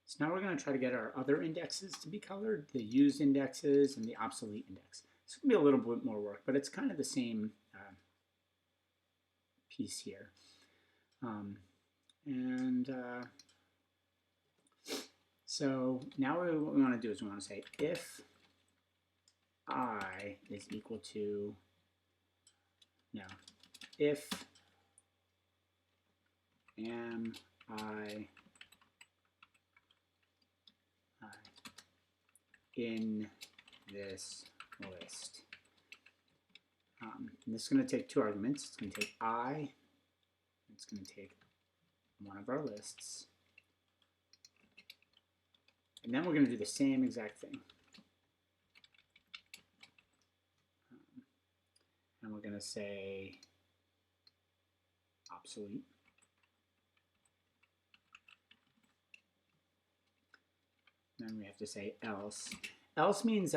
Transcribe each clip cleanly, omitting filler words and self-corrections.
So now we're going to try to get our other indexes to be colored, the used indexes and the obsolete index. It's going to be a little bit more work, but it's kind of the same piece here. So now what we want to do is we want to say if I is equal to, if am I in this list. And this is going to take two arguments. It's going to take I, it's going to take one of our lists. And then we're going to do the same exact thing. And we're going to say obsolete. Then we have to say else. Else means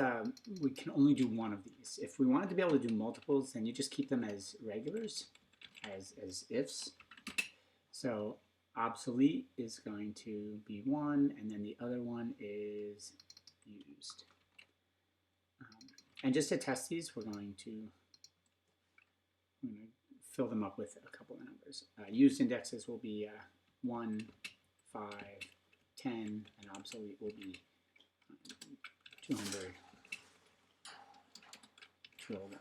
we can only do one of these. If we wanted to be able to do multiples, then you just keep them as regulars, as ifs. So obsolete is going to be 1, and then the other one is used. And just to test these, we're going to fill them up with a couple of numbers. Used indexes will be 1, 5, 10, and obsolete will be 200, 201,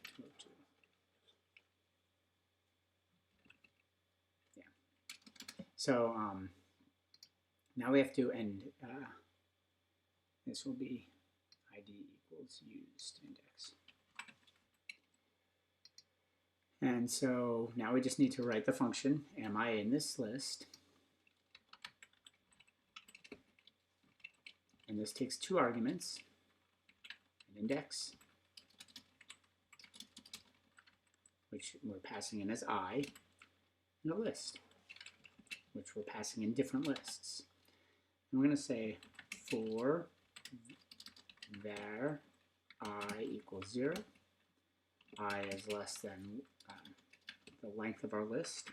202. Yeah. So now we have to end. This will be ID equals used index. And so now we just need to write the function, am I in this list? And this takes two arguments, an index, which we're passing in as I, and a list, which we're passing in different lists. And we're going to say for var I equals 0, I is less than the length of our list,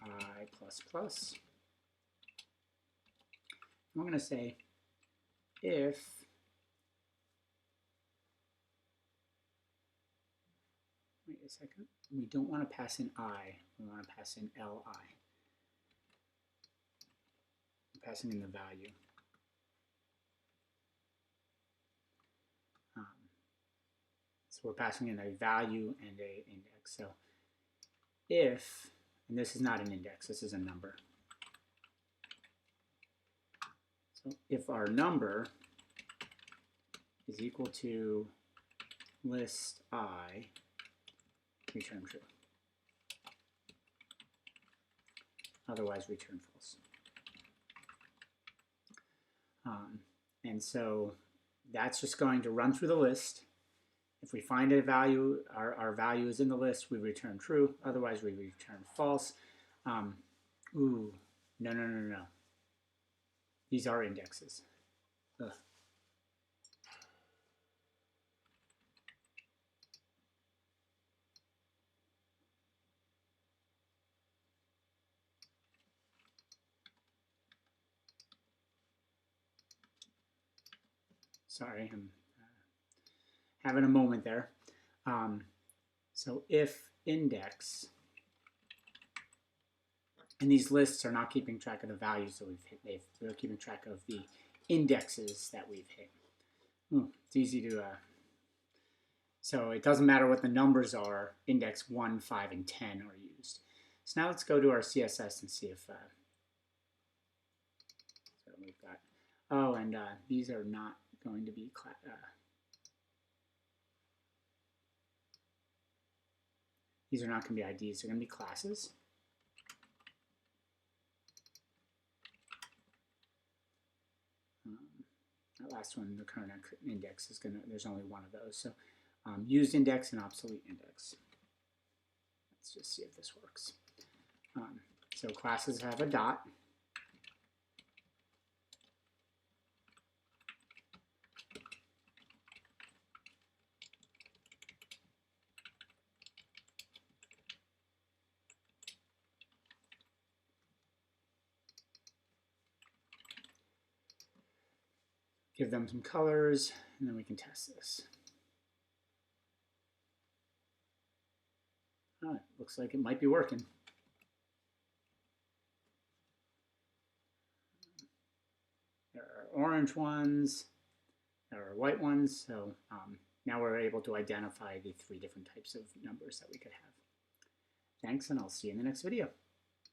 I plus plus. And we're going to say if wait a second, we don't want to pass in I, we want to pass in li. We're passing in the value. So we're passing in a value and a index. So if, and this is not an index, this is a number. So if our number is equal to list I, return true. Otherwise, return false. And so that's just going to run through the list. If we find a value, our value is in the list, we return true. Otherwise, we return false. No. These are indexes. Ugh. Sorry, I'm having a moment there. So if index, and these lists are not keeping track of the values that we've hit, they're keeping track of the indexes that we've hit. It's easy to, so it doesn't matter what the numbers are, index 1, 5, and 10 are used. So now let's go to our CSS and see if, so we've got, oh, and these are not going to be these are not going to be IDs, they're going to be classes. That last one, the current index, is going to, there's only one of those. So used index and obsolete index. Let's just see if this works. So classes have a dot. give them some colors, and then we can test this. All right, looks like it might be working. There are orange ones, there are white ones, so now we're able to identify the 3 different types of numbers that we could have. Thanks, and I'll see you in the next video.